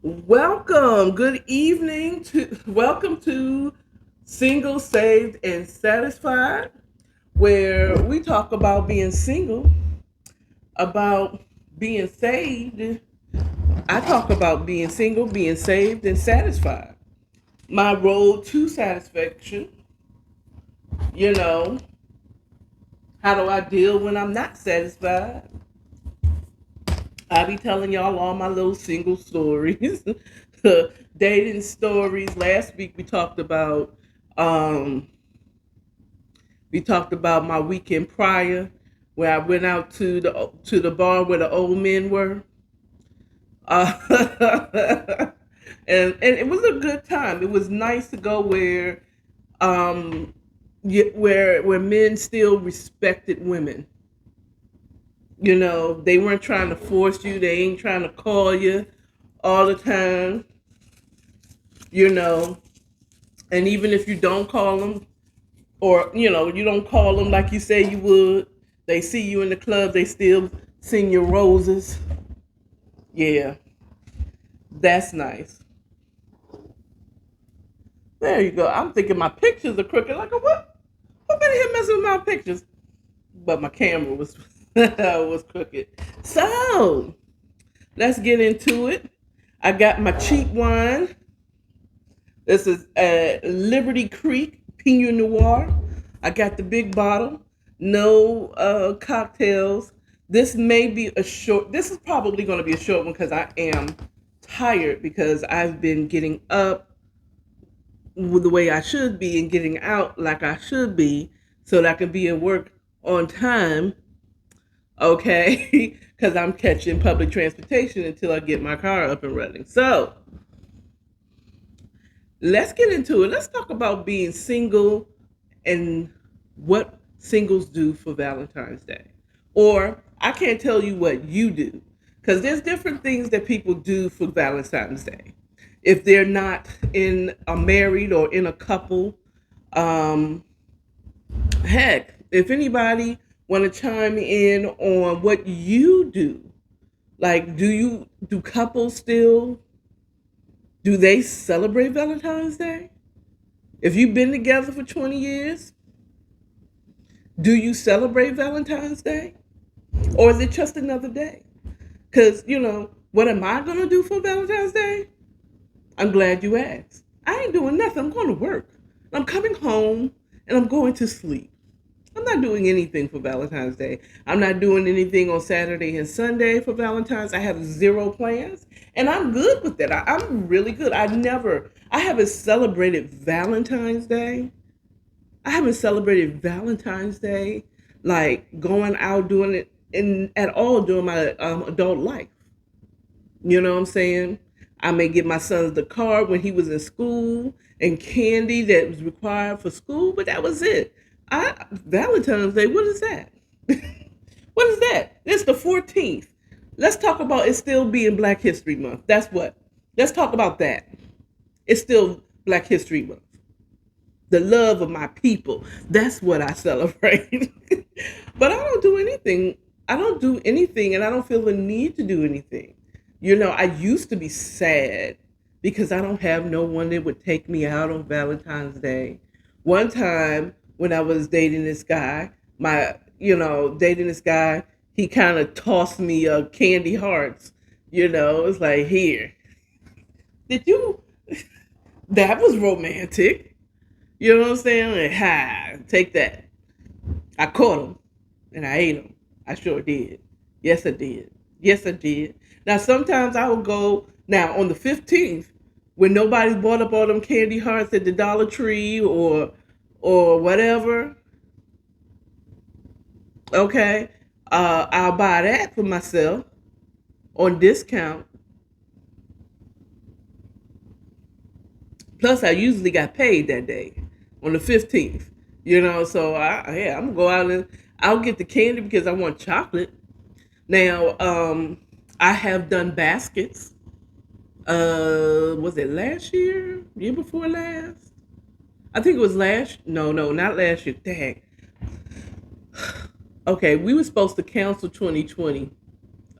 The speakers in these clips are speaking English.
Welcome. Good evening welcome to Single, Saved, and Satisfied, where we talk about being single, about being saved. I talk about being single, being saved, and satisfied. My road to satisfaction, you know, how do I deal when I'm not satisfied? I be telling y'all all my little single stories, dating stories. Last week um we talked about my weekend prior, where I went out to the bar where the old men were, and it was a good time. It was nice to go where um where men still respected women. They weren't trying to force you. They ain't trying to call you all the time. you know and even if you don't call them, or you don't call them like you say you would, they see you in the club, they still sing your roses. Yeah, that's nice. There you go. I'm thinking my pictures are crooked. Like, what? Who been here messing with my pictures? But my camera was was crooked. So let's get into it. I got my cheap wine. This is Liberty Creek Pinot Noir. I got the big bottle. No cocktails. This may be a short. This is probably going to be a short one because I am tired because I've been getting up with the way I should be and getting out like I should be so that I can be at work on time. Okay, because I'm catching public transportation until I get my car up and running. So let's get into it. Let's talk about being single and what singles do for Valentine's Day. Or I can't tell you what you do because there's different things that people do for Valentine's Day. If they're not in a married or in a couple, um, heck, if anybody want to chime in on what you do, like do couples still do they celebrate Valentine's Day? If you've been together for 20 years, do you celebrate Valentine's Day? Or is it just another day? Because, what am I going to do for Valentine's Day? I'm glad you asked. I ain't doing nothing. I'm going to work. I'm coming home and I'm going to sleep. I'm not doing anything for Valentine's Day. I'm not doing anything on Saturday and Sunday for Valentine's. I have zero plans, and I'm good with that. I'm really good. I haven't celebrated Valentine's Day. I haven't celebrated Valentine's Day like going out doing it in at all during my adult life. You know what I'm saying? I may give my son the card when he was in school and candy that was required for school, but that was it. Valentine's Day, what is that? What is that? It's the 14th. Let's talk about it still being Black History Month. That's what. Let's talk about that. It's still Black History Month. The love of my people. That's what I celebrate. But I don't do anything. I don't do anything, and I don't feel the need to do anything. I used to be sad because I don't have no one that would take me out on Valentine's Day. One time when I was dating this guy, dating this guy, he kind of tossed me candy hearts. It's like, here, did you? That was romantic. You know what I'm saying? Like, ha, take that. I caught him and I ate him. I sure did. Yes, I did. Yes, I did. Now, sometimes I will go, now on the 15th, when nobody bought up all them candy hearts at the Dollar Tree or whatever, okay, I'll buy that for myself on discount. Plus, I usually got paid that day on the 15th. So I'm gonna go out and I'll get the candy because I want chocolate. Now, I have done baskets. Was it last year? Year before last? I think it was last. No, not last year. Dang. Okay, we were supposed to cancel 2020.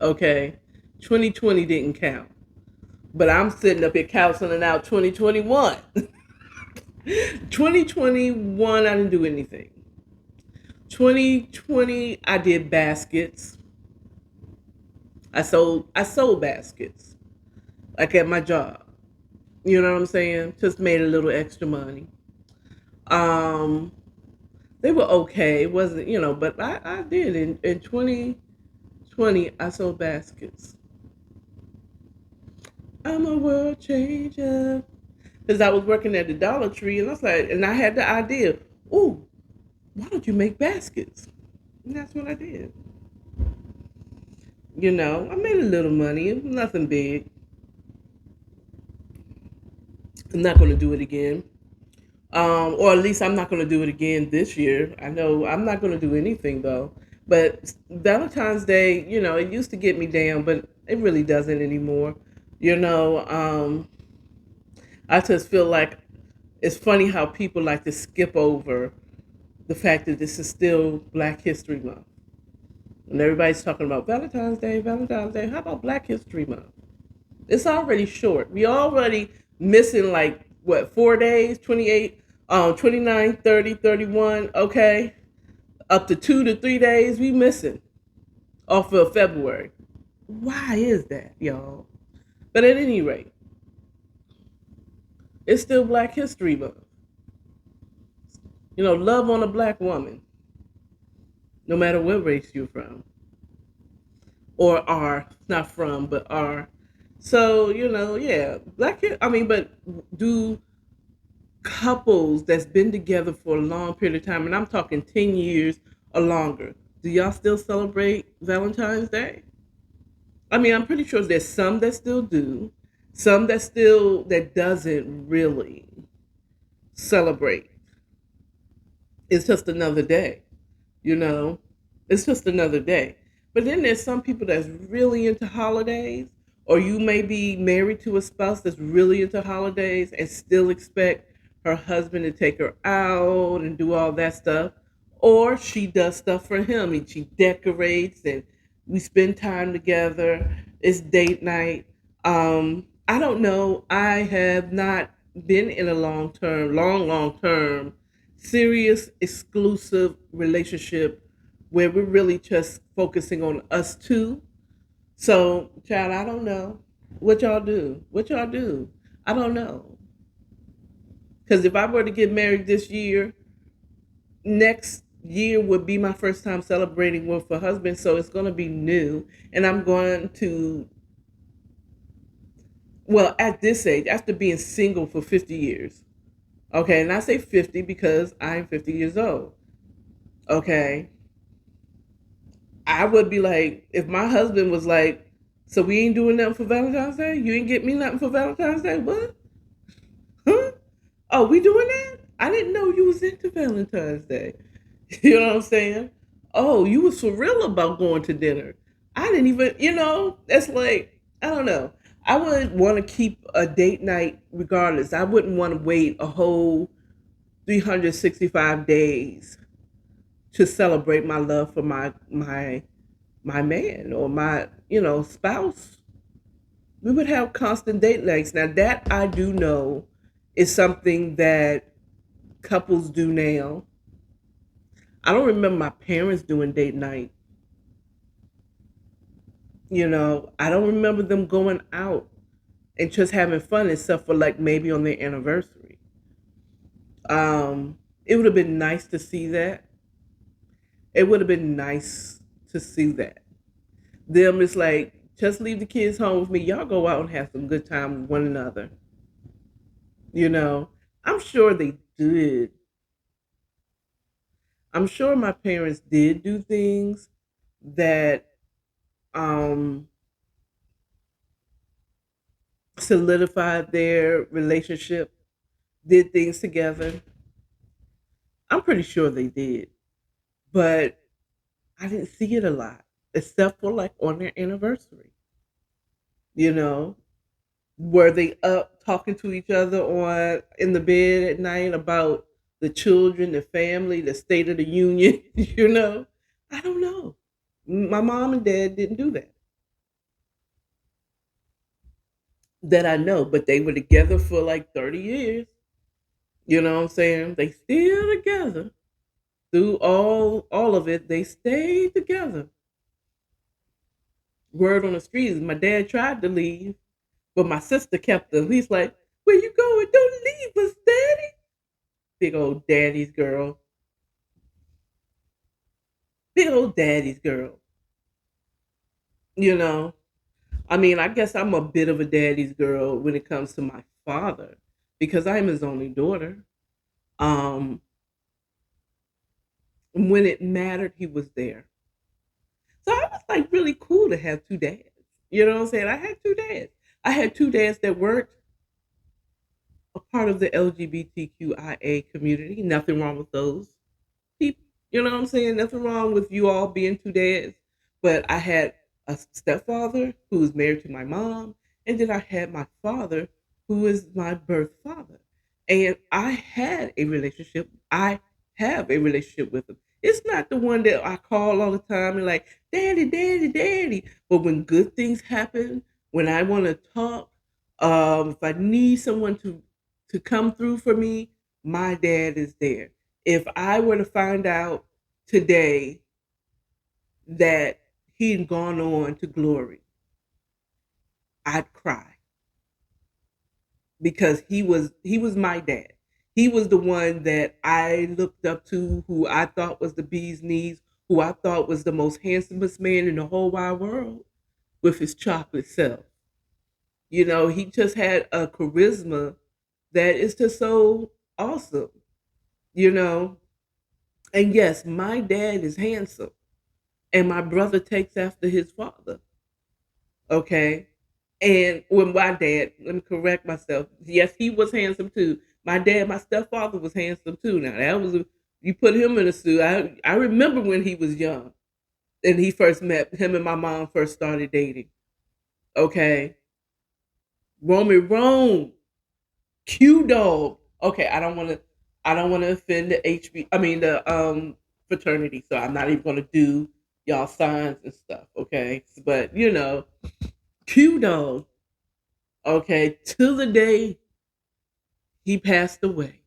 Okay, 2020 didn't count. But I'm sitting up here counseling out 2021. 2021, I didn't do anything. 2020, I did baskets. I sold baskets, like at my job. You know what I'm saying? Just made a little extra money. Um, they were okay. It wasn't, but I did in 2020. I sold baskets. I'm a world changer. Because I was working at the Dollar Tree, and I was like, and I had the idea, ooh, why don't you make baskets? And that's what I did. I made a little money, nothing big. I'm not going to do it again. Or at least I'm not going to do it again this year. I know I'm not going to do anything though. But Valentine's Day, it used to get me down, but it really doesn't anymore. You know, um, I just feel like it's funny how people like to skip over the fact that this is still Black History Month. And everybody's talking about Valentine's Day, Valentine's Day. How about Black History Month? It's already short. We already missing like what 4 days, 28, 29, 30, 31. Okay, up to 2 to 3 days we missing off of February. Why is that, y'all? But at any rate, it's still Black History Month. Love on a black woman, no matter what race you're from or are, not from, but are. So yeah, I mean, but do couples that's been together for a long period of time, and I'm talking 10 years or longer, do y'all still celebrate Valentine's Day? I mean, I'm pretty sure there's some that still do, some that doesn't really celebrate. It's just another day, you know. It's just another day. But then there's some people that's really into holidays, or you may be married to a spouse that's really into holidays and still expect her husband to take her out and do all that stuff. Or she does stuff for him and she decorates and we spend time together. It's date night. I don't know. I have not been in a long term, serious, exclusive relationship where we're really just focusing on us two. So, child, I don't know what y'all do. What y'all do? I don't know. Because if I were to get married this year, next year would be my first time celebrating with a husband. So it's going to be new. And I'm going to, well, at this age, after being single for 50 years, okay, and I say 50 because I'm 50 years old, okay, I would be like, if my husband was like, so we ain't doing nothing for Valentine's Day? You ain't get me nothing for Valentine's Day? What? Huh? Oh, we doing that? I didn't know you was into Valentine's Day. You know what I'm saying? Oh, you was for real about going to dinner. I didn't even, that's like, I don't know. I would want to keep a date night regardless. I wouldn't want to wait a whole 365 days to celebrate my love for my man or my spouse. We would have constant date nights. Now that I do know is something that couples do now. I don't remember my parents doing date night. I don't remember them going out and just having fun except for like maybe on their anniversary. It would have been nice to see that. It would have been nice to see that. Them is like, just leave the kids home with me. Y'all go out and have some good time with one another. You know, I'm sure they did. I'm sure my parents did do things that um, solidified their relationship, did things together. I'm pretty sure they did. But I didn't see it a lot, except for like on their anniversary. You know, were they up talking to each other on in the bed at night about the children, the family, the state of the union? I don't know. My mom and dad didn't do that. that I know, but they were together for like 30 years. You know what I'm saying? They still together through all of it. They stayed together. Word on the street is my dad tried to leave, but my sister kept him. He's like, "Where you going? Don't leave us, daddy." Big old daddy's girl. Big old daddy's girl. You know, I mean, I guess I'm a bit of a daddy's girl when it comes to my father because I'm his only daughter. Um, when it mattered, he was there. So I was like really cool to have two dads. You know what I'm saying? I had two dads. I had two dads that weren't a part of the LGBTQIA community. Nothing wrong with those people. You know what I'm saying? Nothing wrong with you all being two dads. But I had a stepfather who was married to my mom, and then I had my father who is my birth father. And I had a relationship. I have a relationship with him. It's not the one that I call all the time and like, daddy, daddy, daddy. But when good things happen, when I want to talk, if I need someone to come through for me, my dad is there. If I were to find out today that he'd gone on to glory, I'd cry because he was my dad. He was the one that I looked up to, who I thought was the bee's knees, who I thought was the most handsomest man in the whole wide world with his chocolate self. You know, he just had a charisma that is just so awesome, you know. And yes, my dad is handsome, and my brother takes after his father. Okay. And when my dad, let me correct myself. Yes, he was handsome too. My dad, my stepfather was handsome too. Now that was you put him in a suit. I remember when he was young and he first met him and my mom first started dating. Okay. Romy Rome, Q Dog. Okay, I don't want to offend the HB I mean the fraternity, so I'm not even gonna do y'all signs and stuff, okay? But Q Dog, okay, till the day he passed away,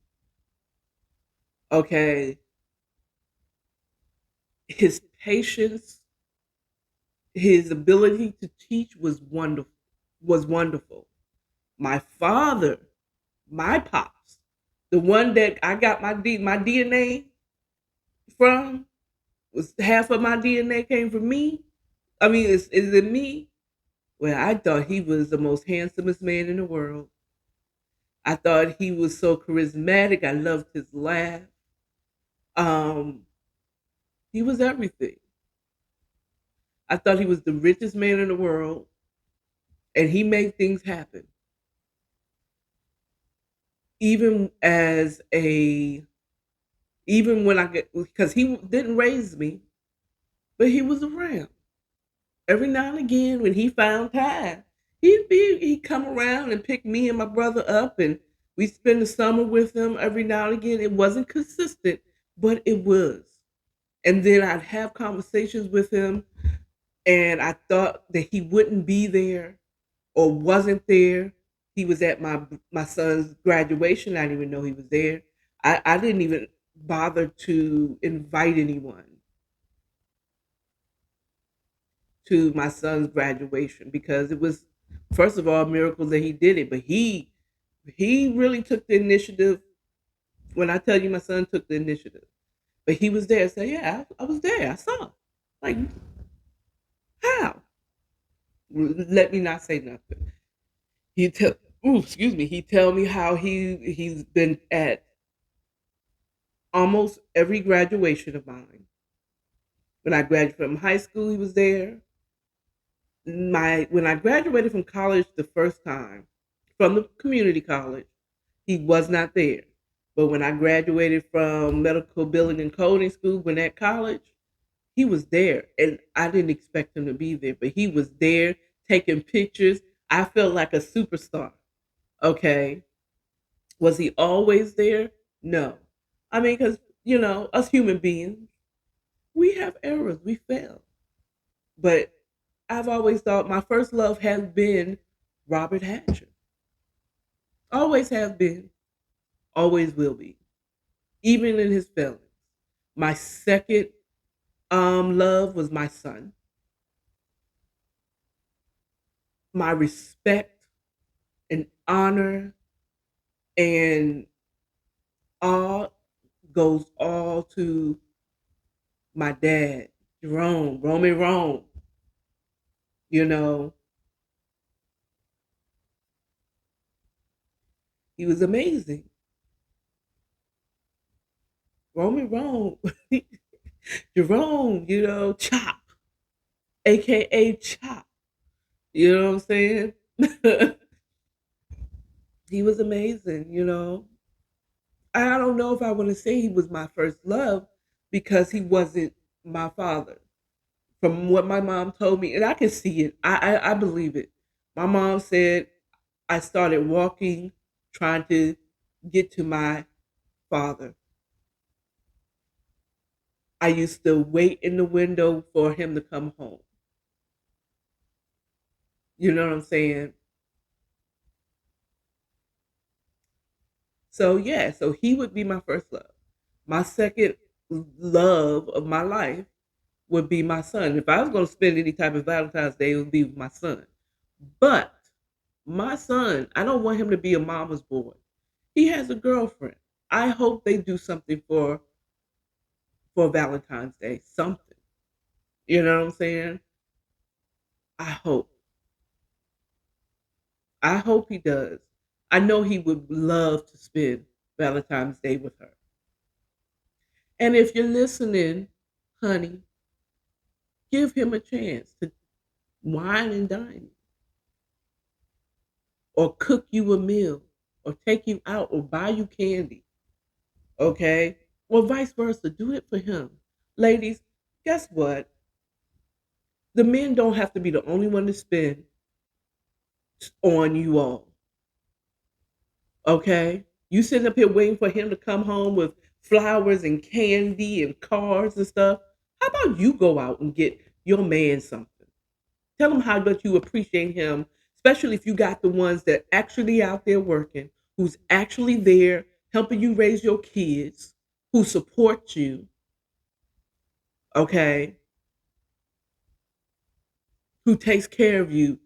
okay, his patience, his ability to teach was wonderful. My father, my pops, the one that I got my DNA from, was half of my DNA came from me. I mean, is it me? Well, I thought he was the most handsomest man in the world. I thought he was so charismatic. I loved his laugh. Um, he was everything. I thought he was the richest man in the world, and he made things happen. Even as a, even when I get, because he didn't raise me, but he was around every now and again when he found time. He'd come around and pick me and my brother up, and we spend the summer with him every now and again. It wasn't consistent, but it was. And then I'd have conversations with him, and I thought that he wouldn't be there or wasn't there. He was at my son's graduation. I didn't even know he was there. I didn't even bother to invite anyone to my son's graduation because it was, first of all, a miracle that he did it, but he really took the initiative. When I tell you my son took the initiative, but he was there. Say, yeah, I was there. I saw. Like, how? Let me not say nothing. He tell, ooh, excuse me. He tell me how he's been at almost every graduation of mine. When I graduated from high school, he was there. My When I graduated from college the first time, from the community college, he was not there. But when I graduated from medical billing and coding school, when at college, he was there, and I didn't expect him to be there, but he was there taking pictures. I felt like a superstar. Okay, was he always there? No, I mean, because us human beings, we have errors, we fail. But I've always thought my first love has been Robert Hatcher. Always have been, always will be, even in his failings. My second love was my son. My respect and honor and all goes all to my dad, Jerome, Roman Rome. You know, he was amazing. Roman Rome, Jerome, Chop, aka Chop. You know what I'm saying? He was amazing. I don't know if I want to say he was my first love because he wasn't my father. From what my mom told me, and I can see it, I believe it. My mom said I started walking, trying to get to my father. I used to wait in the window for him to come home. You know what I'm saying? So yeah, so he would be my first love. My second love of my life would be my son. If I was going to spend any type of Valentine's Day, it would be with my son. But my son, I don't want him to be a mama's boy. He has a girlfriend. I hope they do something for Valentine's Day. Something. You know what I'm saying? I hope. I hope he does. I know he would love to spend Valentine's Day with her. And if you're listening, honey, give him a chance to wine and dine you, or cook you a meal, or take you out, or buy you candy. Okay? Or vice versa. Do it for him. Ladies, guess what? The men don't have to be the only one to spend on you all. Okay? You sitting up here waiting for him to come home with flowers and candy and cards and stuff. How about you go out and get your man something? Tell him how much you appreciate him, especially if you got the ones that actually out there working, who's actually there helping you raise your kids, who support you, okay, who takes care of you.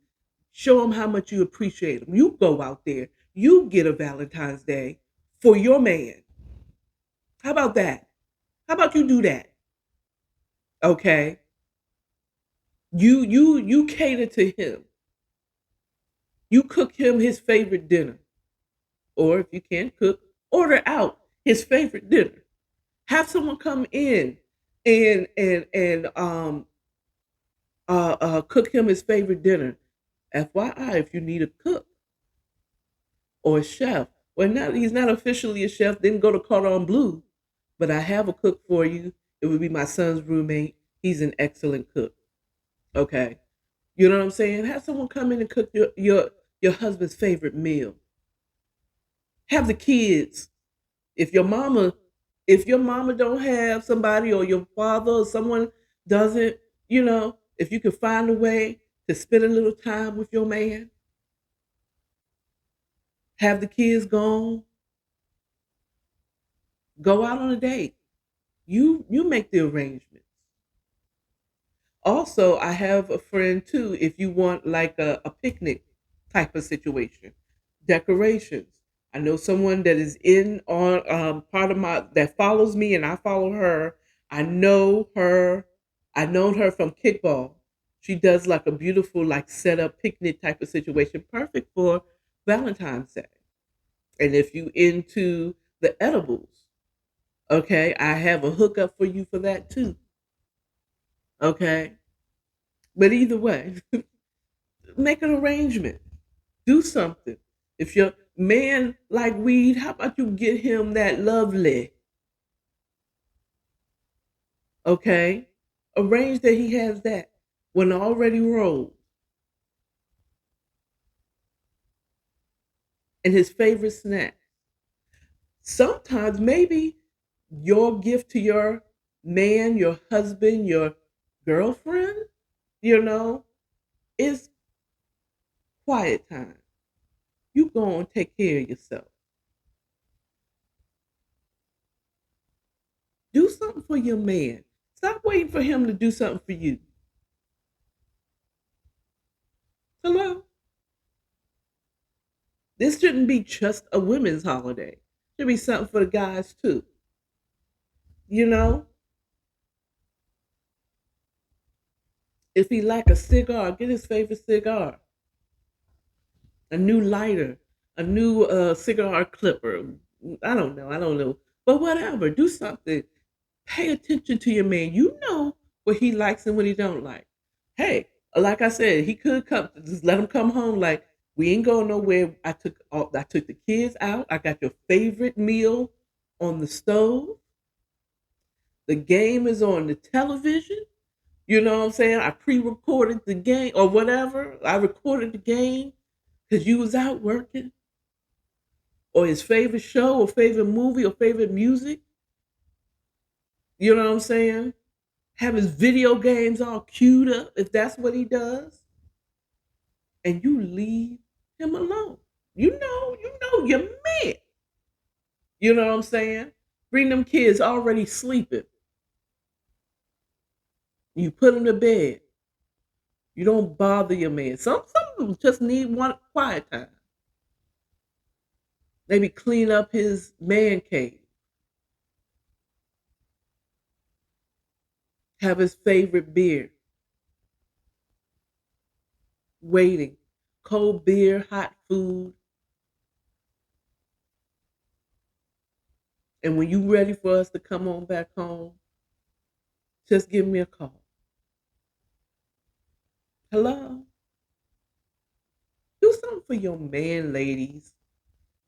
Show him how much you appreciate him. You go out there, you get a Valentine's Day for your man. How about that? How about you do that? Okay. You cater to him. You cook him his favorite dinner. Or if you can't cook, order out his favorite dinner. Have someone come in and cook him his favorite dinner. FYI, if you need a cook or a chef, well, now he's not officially a chef, didn't go to Cordon Bleu, but I have a cook for you. It would be my son's roommate. He's an excellent cook. Okay. You know what I'm saying? Have someone come in and cook your husband's favorite meal. Have the kids. If your mama if your mama don't have somebody, or your father or someone doesn't, if you can find a way to spend a little time with your man, have the kids gone, go out on a date. You make the arrangements. Also, I have a friend too, if you want like a picnic type of situation, decorations. I know someone that is in on part of my that follows me, and I follow her. I know her. I known her from kickball. She does like a beautiful like setup picnic type of situation, perfect for Valentine's Day. And if you into the edibles, okay, I have a hookup for you for that too. Okay, but either way, make an arrangement. Do something. If your man like weed, how about you get him that lovely? Okay? Arrange that he has that when already rolled. And his favorite snack. Sometimes maybe your gift to your man, your husband, your girlfriend, you know, is quiet time. You go and take care of yourself. Do something for your man. Stop waiting for him to do something for you. Hello? This shouldn't be just a women's holiday. It should be something for the guys too. You know? If he like a cigar, get his favorite cigar. A new lighter, a new cigar clipper. I don't know. But whatever, do something. Pay attention to your man. You know what he likes and what he don't like. Hey, like I said, he could come. Just let him come home. Like we ain't going nowhere. I took the kids out. I got your favorite meal on the stove. The game is on the television. You know what I'm saying? I pre-recorded the game or whatever. I recorded the game because you was out working. Or his favorite show or favorite movie or favorite music. You know what I'm saying? Have his video games all queued up if that's what he does, and you leave him alone. You know your man. You know what I'm saying? Bring them kids already sleeping. You put them to bed. You don't bother your man. Some of them just need one quiet time. Maybe clean up his man cave. Have his favorite beer. Waiting. Cold beer, hot food. And when you ready for us to come on back home, just give me a call. Hello? Do something for your man, ladies.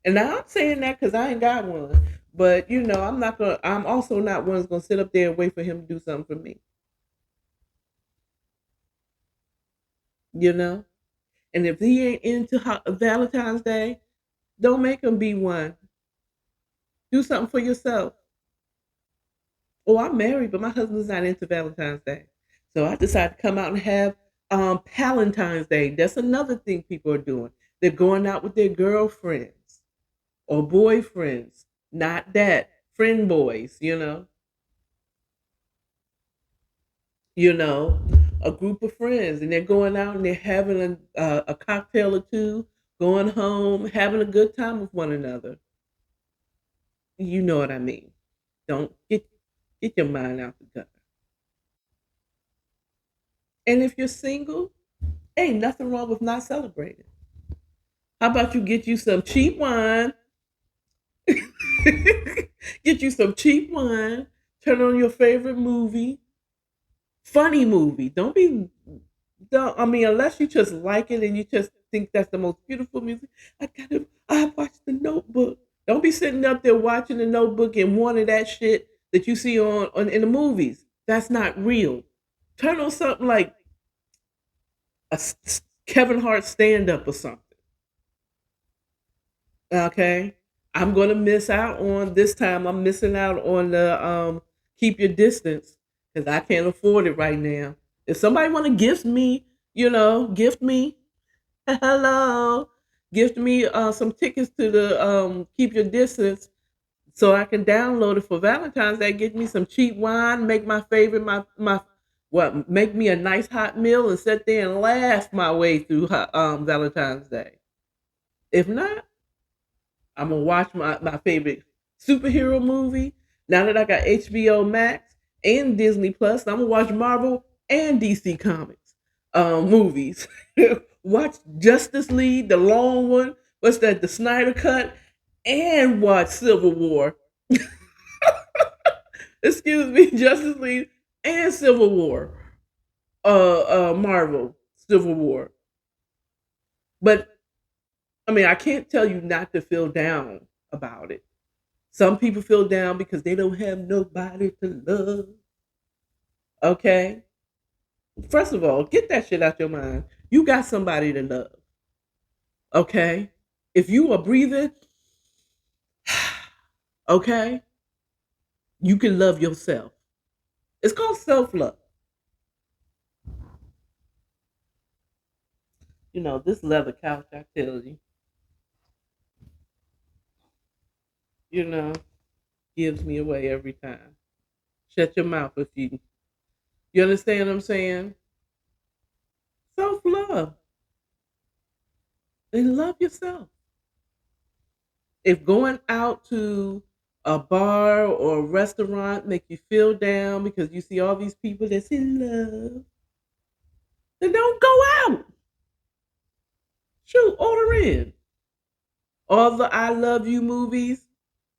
And now I'm saying that because I ain't got one. But I'm also not one that's gonna sit up there and wait for him to do something for me. You know? And if he ain't into Valentine's Day, don't make him be one. Do something for yourself. Oh, I'm married, but my husband's not into Valentine's Day. So I decided to come out and have Valentine's Day. That's another thing people are doing. They're going out with their girlfriends or boyfriends. Not that. Friend boys, you know, a group of friends, and they're going out and they're having a cocktail or two, going home, having a good time with one another. You know what I mean? Don't get your mind out the gutter. And if you're single, ain't nothing wrong with not celebrating. How about you get you some cheap wine? Get you some cheap wine. Turn on your favorite movie, funny movie. Don't, I mean, unless you just like it and you just think that's the most beautiful music. I watched The Notebook. Don't be sitting up there watching The Notebook and wanting that shit that you see on in the movies. That's not real. Turn on something like Kevin Hart stand up or something. Okay. I'm gonna miss out on this time. I'm missing out on the keep your distance because I can't afford it right now. If somebody want to gift me, hello, gift me some tickets to the keep your distance so I can download it for Valentine's Day. Get me some cheap wine, make my favorite my what make me a nice hot meal and sit there and laugh my way through Valentine's Day. If not, I'm gonna watch my favorite superhero movie. Now that I got HBO Max and Disney Plus, I'm gonna watch Marvel and DC Comics movies. Watch Justice League, the long one. What's that? The Snyder Cut, and watch Civil War. Excuse me, Justice League and Civil War. Marvel Civil War. But I mean, I can't tell you not to feel down about it. Some people feel down because they don't have nobody to love. Okay? First of all, get that shit out your mind. You got somebody to love. Okay? If you are breathing, okay, you can love yourself. It's called self love. This leather couch, I tell you, you know, gives me away every time. Shut your mouth if you understand what I'm saying? Self love and love yourself. If going out to a bar or a restaurant make you feel down because you see all these people that's in love, then don't go out. Shoot, order in. All the I Love You movies,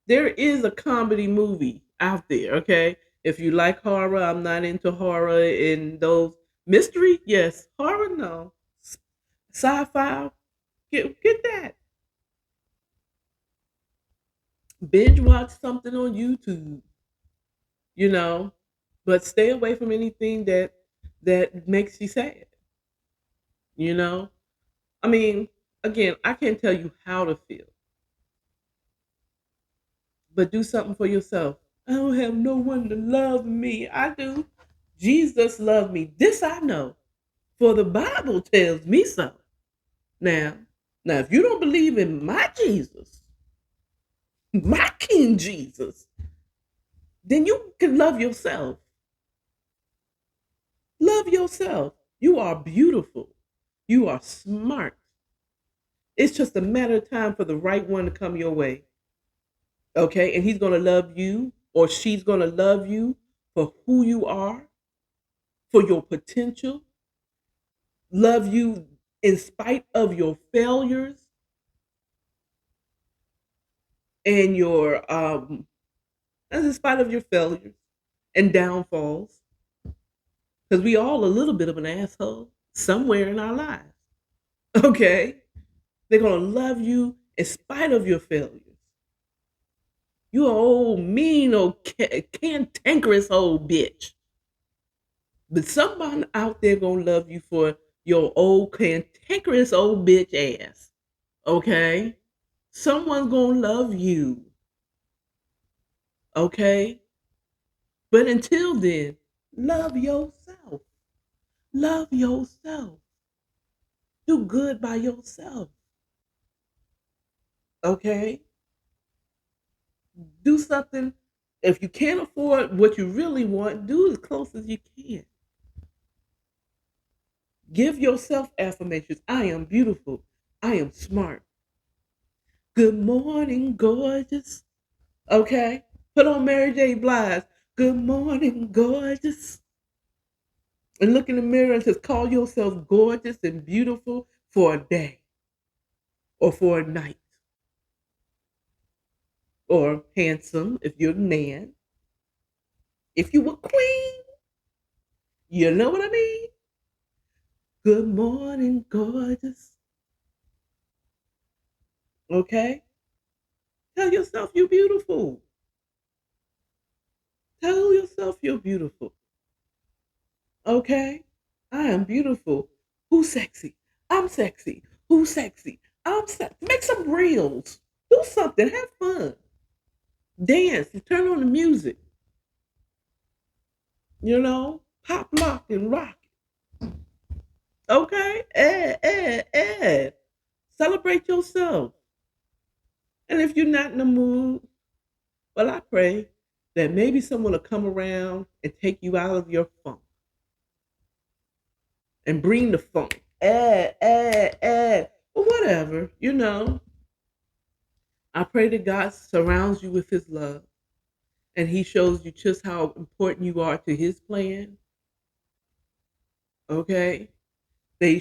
there is a comedy movie out there, okay? If you like horror, I'm not into horror and those mystery, yes. Horror, no. Sci-fi, get that. Binge watch something on YouTube, you know, but stay away from anything that makes you sad, you know? I mean, again, I can't tell you how to feel, but do something for yourself. I don't have no one to love me. I do. Jesus loved me. This I know, for the Bible tells me so. Now, now, if you don't believe in my Jesus, my King Jesus, then you can love yourself. Love yourself. You are beautiful. You are smart. It's just a matter of time for the right one to come your way. Okay? And he's going to love you, or she's going to love you for who you are, for your potential, love you in spite of your failures and in spite of your failures and downfalls. Because we all a little bit of an asshole somewhere in our lives. Okay? They're going to love you in spite of your failures. You a old mean old cantankerous old bitch. But somebody out there gonna love you for your old cantankerous old bitch ass. Okay? Someone's gonna love you. Okay? But until then, love yourself. Love yourself. Do good by yourself. Okay? Do something. If you can't afford what you really want, do as close as you can. Give yourself affirmations. I am beautiful. I am smart. Good morning, gorgeous. Okay? Put on Mary J. Blige. Good morning, gorgeous. And look in the mirror and just call yourself gorgeous and beautiful for a day or for a night. Or handsome if you're a man. If you were queen, you know what I mean? Good morning, gorgeous. Okay? Tell yourself you're beautiful. Tell yourself you're beautiful. Okay? I am beautiful. Who's sexy? I'm sexy. Who's sexy? I'm sexy. Make some reels. Do something. Have fun. Dance. Turn on the music. Pop, lock, and rock. Okay? Celebrate yourself. And if you're not in the mood, well, I pray that maybe someone will come around and take you out of your funk and bring the funk. Or whatever. I pray that God surrounds you with his love and he shows you just how important you are to his plan. Okay? That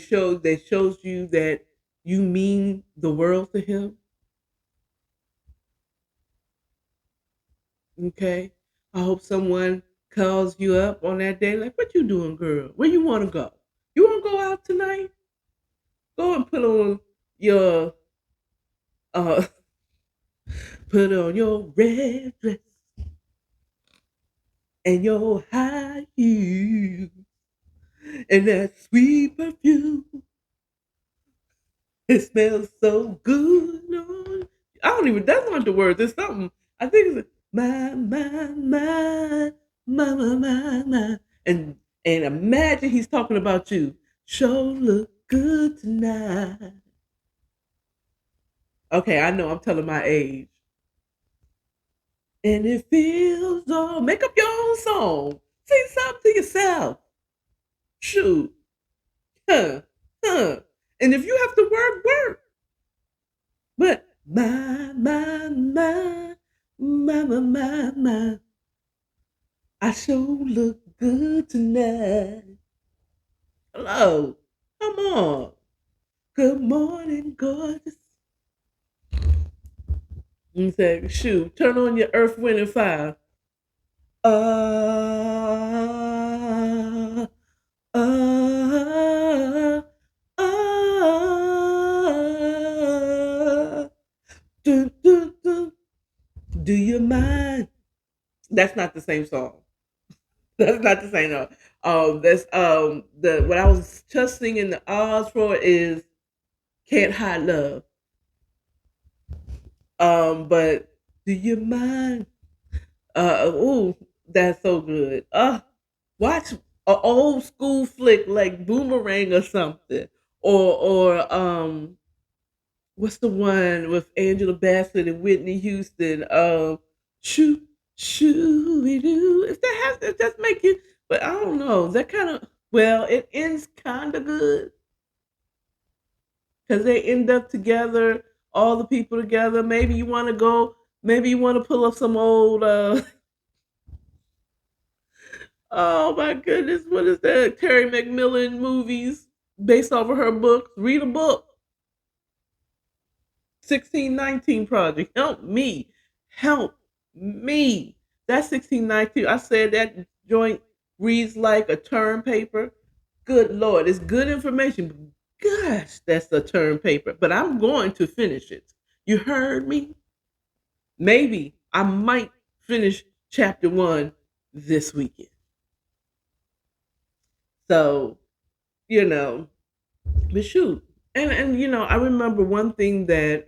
shows you that you mean the world to him. Okay? I hope someone calls you up on that day like, what you doing, girl? Where you want to go? You want to go out tonight? Go and your uh put on your red dress and your high heels and that sweet perfume. It smells so good. I don't even. That's not the words. It's something. I think it's my, and imagine he's talking about you. Show look good tonight. Okay, I know I'm telling my age. And it feels all. Make up your own song. Sing something to yourself. Shoot. Huh. Huh. And if you have to work, work. But my. I sure look good tonight. Hello. Come on. Good morning, gorgeous. You say, shoot, turn on your Earth, Wind, and Fire. Uh, uh, do, do, do. Do you mind? That's not the same song. That's not the same. No. That's the what I was just singing the Oz for is "Can't Hide Love." But do you mind? Ooh, that's so good. Watch a old school flick like Boomerang or something, or what's the one with Angela Bassett and Whitney Houston? Shoo shoo doo. If that has to just make you, but I don't know. That kind of well, it ends kind of good because they end up together, all the people together. Maybe you want to go. Maybe you want to pull up some old. Oh my goodness, what is that? Terry McMillan movies based off of her books. Read a book. 1619 Project. Help me. Help me. That 1619. I said that joint reads like a term paper. Good Lord. It's good information. Gosh, that's a term paper. But I'm going to finish it. You heard me? Maybe I might finish chapter one this weekend. So, you know, but shoot. And I remember one thing that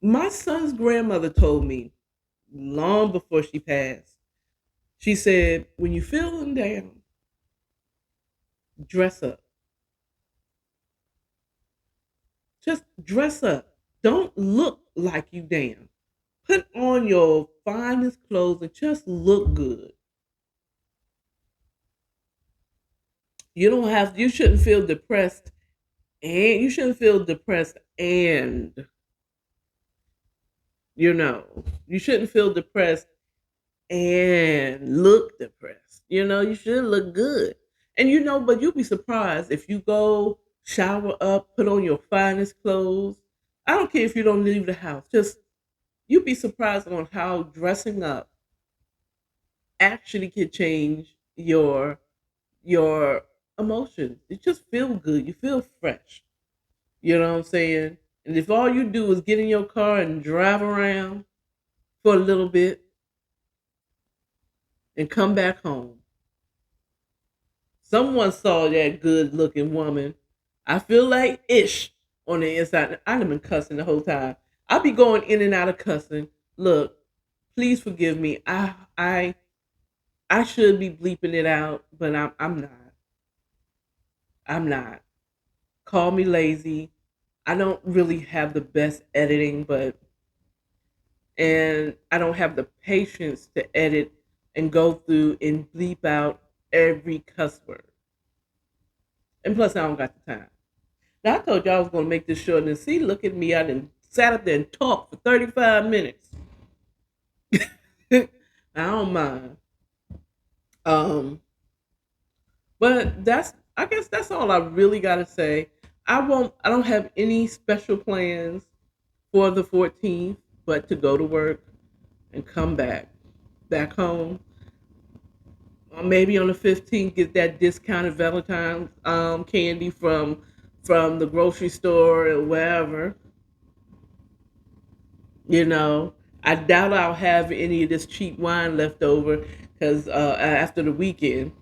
my son's grandmother told me long before she passed. She said, when you feeling down, dress up. Just dress up. Don't look like you down. Put on your finest clothes and just look good. You shouldn't feel depressed and you shouldn't feel depressed and look depressed. You should look good. And but you'll be surprised if you go shower up, put on your finest clothes. I don't care if you don't leave the house. Just you'd be surprised on how dressing up actually can change your emotions. You just feel good. You feel fresh. You know what I'm saying? And if all you do is get in your car and drive around for a little bit and come back home, someone saw that good looking woman. I feel like ish on the inside. I've been cussing the whole time. I'll be going in and out of cussing. Look, please forgive me. I should be bleeping it out, but I'm not. I'm not. Call me lazy. I don't really have the best editing, and I don't have the patience to edit and go through and bleep out every cuss word. And plus, I don't got the time. Now, I told you I was going to make this short, and see, look at me. I done sat up there and talked for 35 minutes. I don't mind. Um, but I guess that's all I really got to say. I don't have any special plans for the 14th, but to go to work and come back home. Or maybe on the 15th, get that discounted Valentine candy from the grocery store or wherever. You know, I doubt I'll have any of this cheap wine left over because after the weekend.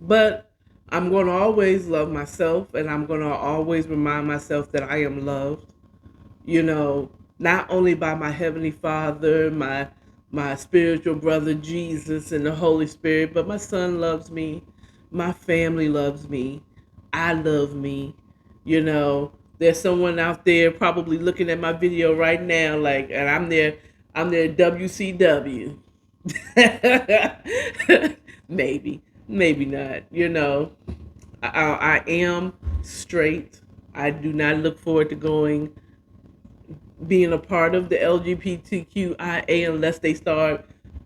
But I'm going to always love myself, and I'm going to always remind myself that I am loved. Not only by my heavenly Father, my spiritual brother Jesus, and the Holy Spirit, but my son loves me. My family loves me. I love me. You know, there's someone out there probably looking at my video right now, like, and I'm their WCW. Maybe, maybe not. You know, I am straight. I do not look forward to being a part of the LGBTQIA unless they start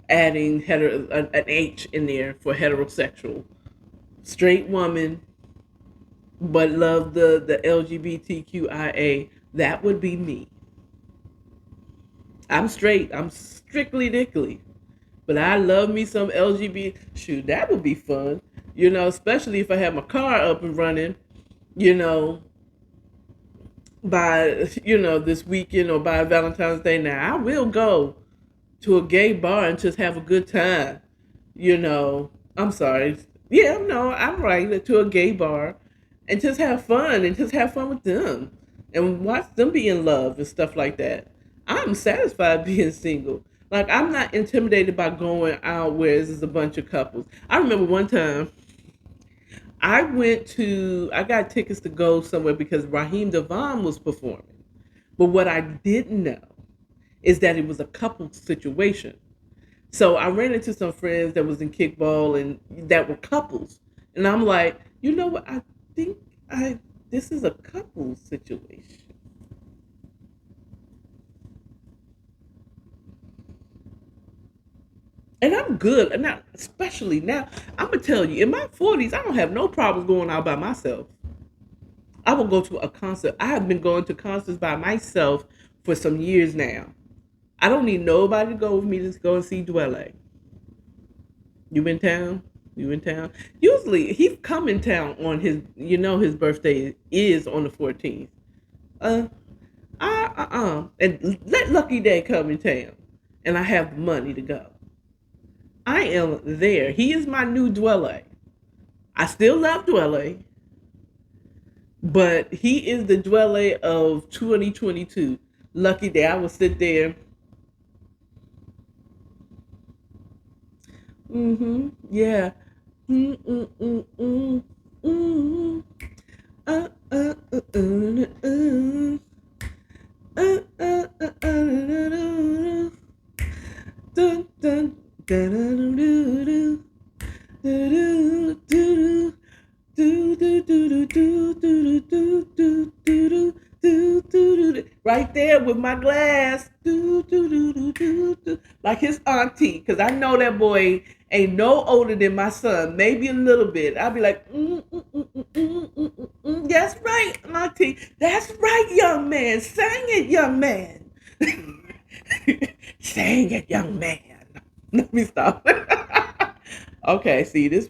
adding an H in there for heterosexual. Straight woman, but love the LGBTQIA. That would be me. I'm straight. I'm strictly dickly. But I love me some LGBT. Shoot, that would be fun. You know, especially if I have my car up and running, you know, this weekend or by Valentine's Day. Now, I will go to a gay bar and just have a good time. You know, I'm sorry. Yeah, no, I'm right. To a gay bar and just have fun with them and watch them be in love and stuff like that. I'm satisfied being single. Like, I'm not intimidated by going out where there's a bunch of couples. I remember one time I got tickets to go somewhere because Raheem Devon was performing. But what I didn't know is that it was a couple situation. So I ran into some friends that was in kickball and that were couples. And I'm like, you know what? I think I this is a couple situation. And I'm good. And now, especially now, I'm gonna tell you, in my 40s, I don't have no problems going out by myself. I will go to a concert. I have been going to concerts by myself for some years now. I don't need nobody to go with me to go and see Dwelle. You in town? You in town? Usually he come in town on his birthday is on the 14th. Uh, and let Lucky Day come in town, and I have the money to go. I am there. He is my new Dwelle. I still love Dwelle, but he is the Dwelle of 2022. Lucky Day. I will sit there. Yeah. Mm mm mm mm mm. Uh uh uh uh uh. Dun dun dun dun dun dun dun right there with my glass, like his auntie, because I know that boy ain't no older than my son, maybe a little bit. I'll be like, that's right, auntie. That's right, young man. Sing it, young man. Sing it, young man. Let me stop. Okay, see this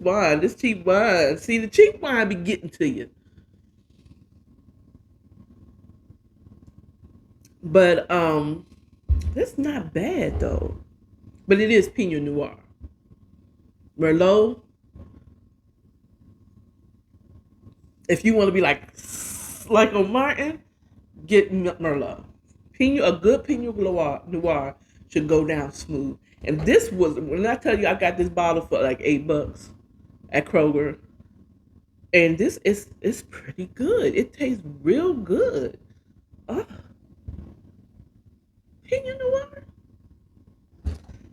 cheap wine. See, the cheap wine be getting to you. But that's not bad though. But it is Pinot Noir. Merlot. If you want to be like a Martin, get Merlot. A good Pinot Noir should go down smooth. And this was when I tell you I got this bottle for like $8 at Kroger, and this is it's pretty good. It tastes real good. Uh, Pinot Noir.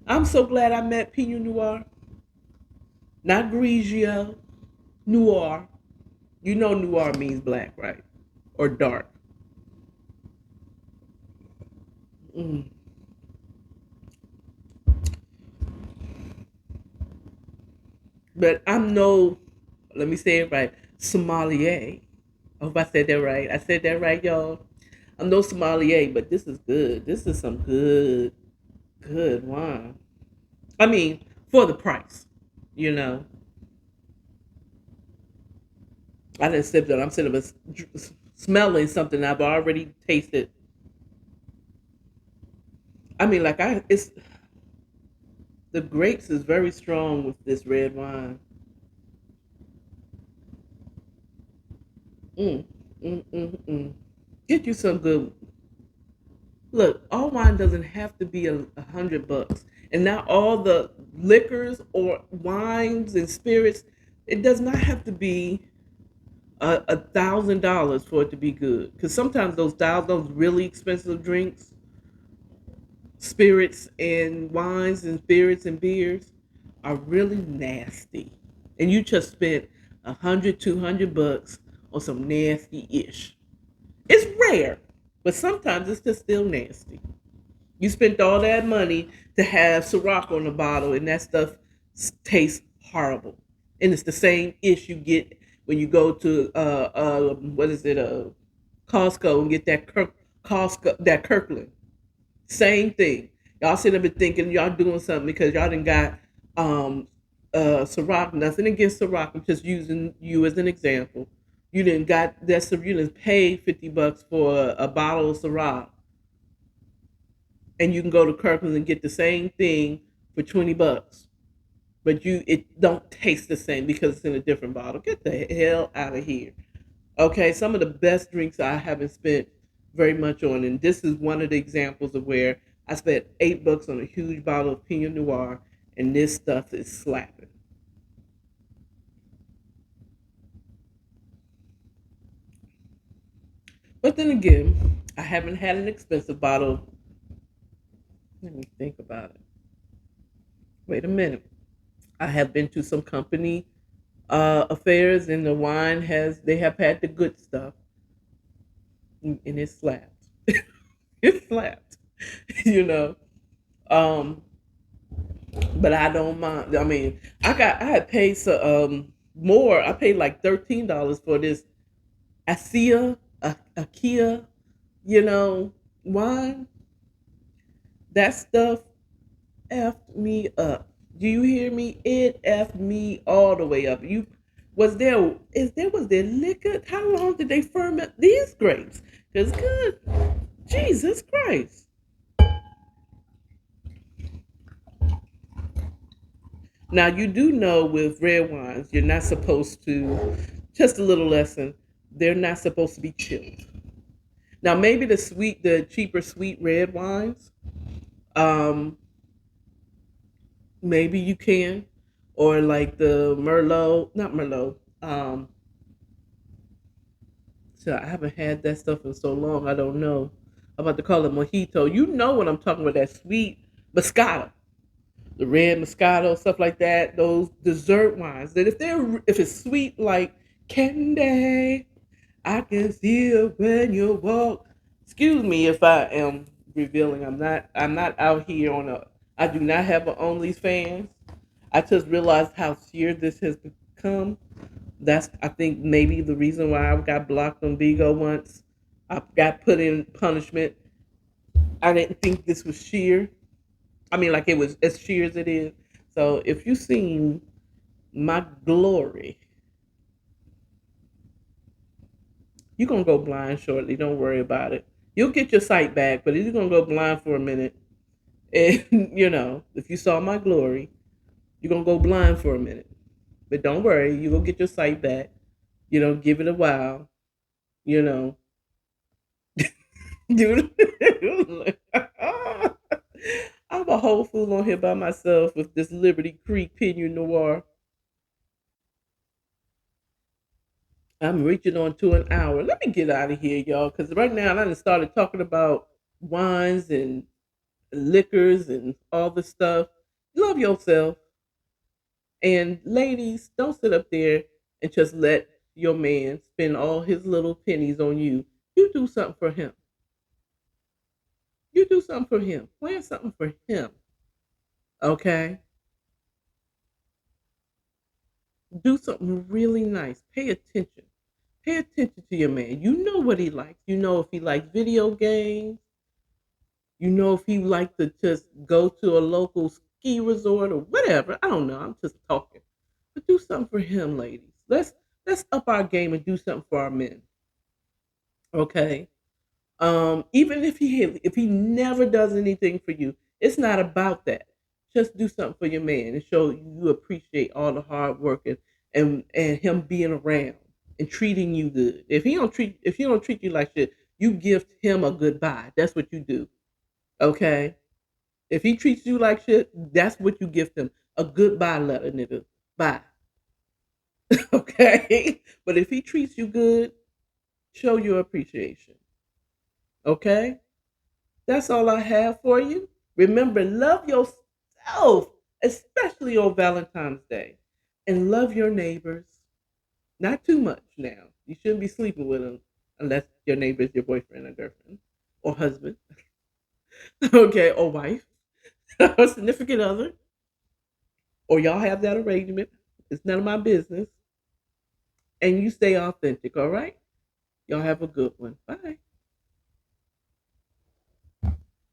I'm so glad I met Pinot Noir, not Grigio. Noir. You know noir means black, right? Or dark. Mm. But I'm no, let me say it right, sommelier. I hope I said that right. I said that right, y'all. I'm no sommelier, but this is good. This is some good wine. I mean, for the price, you know. I didn't sip that. I'm sitting of smelling something I've already tasted. I mean, it's the grapes is very strong with this red wine. Mm, mm. Get you some good. Look, all wine doesn't have to be $100, and not all the liquors or wines and spirits. It does not have to be $1,000 for it to be good. Because sometimes those really expensive drinks, spirits and wines and spirits and beers, are really nasty, and you just spent 100, 200 bucks on some nasty ish. It's rare, but sometimes it's just still nasty. You spent all that money to have Ciroc on the bottle, and that stuff tastes horrible. And it's the same ish you get when you go to what is it, Costco, and get that Costco, that Kirkland. Same thing. Y'all sitting up and thinking y'all doing something because y'all didn't got um Ciroc. Nothing against Ciroc. I'm just using you as an example. You didn't got that, so you didn't pay $50 for a bottle of Ciroc, and you can go to Kirkland and get the same thing for $20. But it don't taste the same because it's in a different bottle. Get the hell out of here. Okay, some of the best drinks I haven't spent very much on, and this is one of the examples of where I spent $8 on a huge bottle of Pinot Noir, and this stuff is slapping. But then again, I haven't had an expensive bottle. Let me think about it. Wait a minute. I have been to some company affairs, and the wine has they have had the good stuff, and it slapped. It slapped, you know. Um, but I don't mind. I mean, I had paid more. I paid like $13 for this Akia, you know, wine. That stuff effed me up. Do you hear me? It effed me all the way up. You was there liquor? How long did they ferment these grapes? Cause good Jesus Christ. Now you do know with red wines, you're not supposed to. Just a little lesson. They're not supposed to be chilled. Now maybe the cheaper sweet red wines, um, maybe you can, or like the Merlot, not Merlot. So I haven't had that stuff in so long. I don't know. I'm about to call it mojito. You know what I'm talking about? That sweet Moscato, the red Moscato, stuff like that. Those dessert wines. That if it's sweet like candy, I can see it when you walk. Excuse me if I am revealing. I'm not out here on a. I do not have an OnlyFans. I just realized how sheer this has become. That's I think maybe the reason why I got blocked on Vigo once. I got put in punishment. I didn't think this was sheer. I mean, like it was as sheer as it is. So if you seen my glory, you're gonna go blind shortly. Don't worry about it. You'll get your sight back, but you're gonna go blind for a minute. And if you saw my glory, you're gonna go blind for a minute. But don't worry, you will get your sight back. Give it a while. You know, dude. I'm a whole fool on here by myself with this Liberty Creek Pinot Noir. I'm reaching on to an hour. Let me get out of here, y'all, because right now I done started talking about wines and liquors and all this stuff. Love yourself. And ladies, don't sit up there and just let your man spend all his little pennies on you. You do something for him. You do something for him. Plan something for him. Okay? Do something really nice. Pay attention. Pay attention to your man. You know what he likes. You know if he likes video games. You know if he likes to just go to a local ski resort or whatever. I don't know. I'm just talking. But do something for him, ladies. Let's up our game and do something for our men. Okay? Even if he never does anything for you, it's not about that. Just do something for your man and show you appreciate all the hard work and him being around and treating you good. If he don't treat you like shit, you give him a goodbye. That's what you do. Okay? If he treats you like shit, that's what you give him. A goodbye letter, nigga. Bye. Okay? But if he treats you good, show your appreciation. Okay? That's all I have for you. Remember, love yourself, especially on Valentine's Day, and love your neighbors. Not too much now. You shouldn't be sleeping with them unless your neighbor is your boyfriend or girlfriend or husband, okay, or wife or significant other, or y'all have that arrangement. It's none of my business. And you stay authentic, all right? Y'all have a good one. Bye.